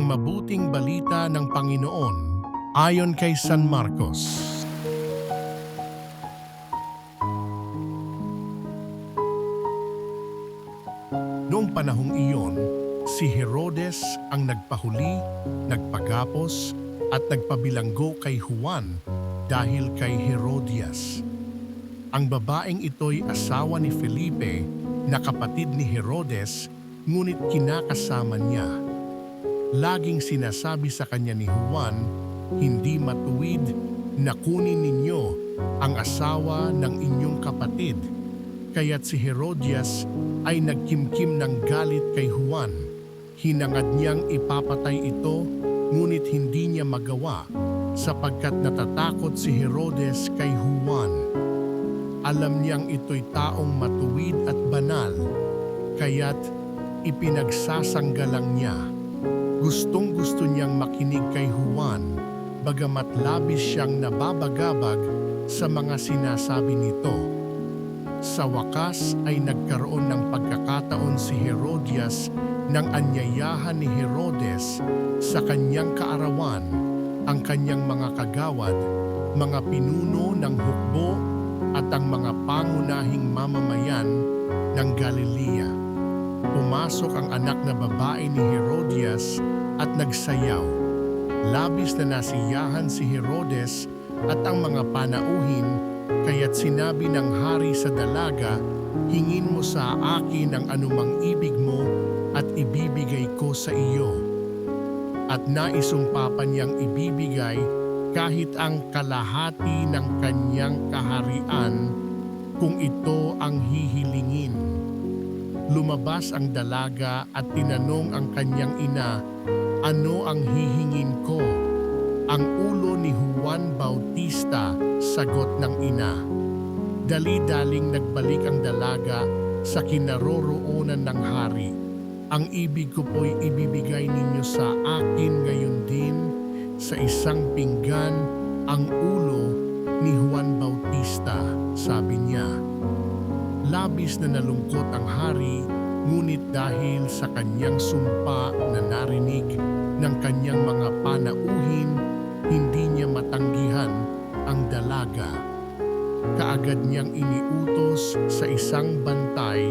Ang mabuting balita ng Panginoon ayon kay San Marcos. Noong panahong iyon, si Herodes ang nagpahuli, nagpagapos at nagpabilanggo kay Juan dahil kay Herodias. Ang babaeng ito'y asawa ni Felipe na kapatid ni Herodes, ngunit kinakasama niya. Laging sinasabi sa kanya ni Juan, hindi matuwid na kunin ninyo ang asawa ng inyong kapatid. Kaya't si Herodias ay nagkimkim ng galit kay Juan. Hinangad niyang ipapatay ito, ngunit hindi niya magawa sapagkat natatakot si Herodes kay Juan. Alam niyang ito'y taong matuwid at banal, kaya't ipinagsasanggalang niya. Gustong-gusto niyang makinig kay Juan, bagamat labis siyang nababagabag sa mga sinasabi nito. Sa wakas ay nagkaroon ng pagkakataon si Herodias nang anyayahan ni Herodes sa kanyang kaarawan ang kanyang mga kagawad, mga pinuno ng hukbo at ang mga pangunahing mamamayan ng Galilea. Pumasok ang anak na babae ni Herodias at nagsayaw. Labis na nasiyahan si Herodes at ang mga panauhin, kaya't sinabi ng hari sa dalaga, hingin mo sa akin ang anumang ibig mo at ibibigay ko sa iyo. At naisumpa pa niyang ibibigay kahit ang kalahati ng kanyang kaharian kung ito ang hihilingin. Lumabas ang dalaga at tinanong ang kanyang ina, ano ang hihingin ko? Ang ulo ni Juan Bautista, sagot ng ina. Dali-daling nagbalik ang dalaga sa kinaroroonan ng hari. Ang ibig ko po'y ibibigay ninyo sa akin ngayon din, sa isang pinggan ang ulo ni Juan Bautista, sabi niya. Labis na nalungkot ang hari, ngunit dahil sa kanyang sumpa na narinig ng kanyang mga panauhin, hindi niya matanggihan ang dalaga. Kaagad niyang iniutos sa isang bantay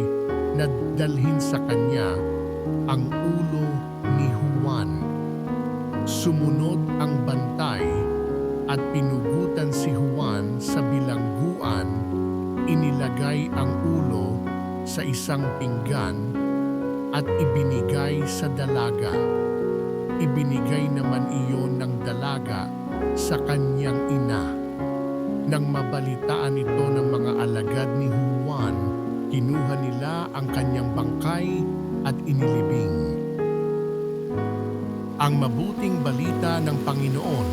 na dalhin sa kanya ang ulo ni Juan. Sumunod ang bantay at pinugutan si Juan sa bilangguan, inilagay ang ulo sa isang pinggan at ibinigay sa dalaga. Ibinigay naman iyon ng dalaga sa kanyang ina. Nang mabalitaan ito ng mga alagad ni Juan, kinuha nila ang kanyang bangkay at inilibing. Ang mabuting balita ng Panginoon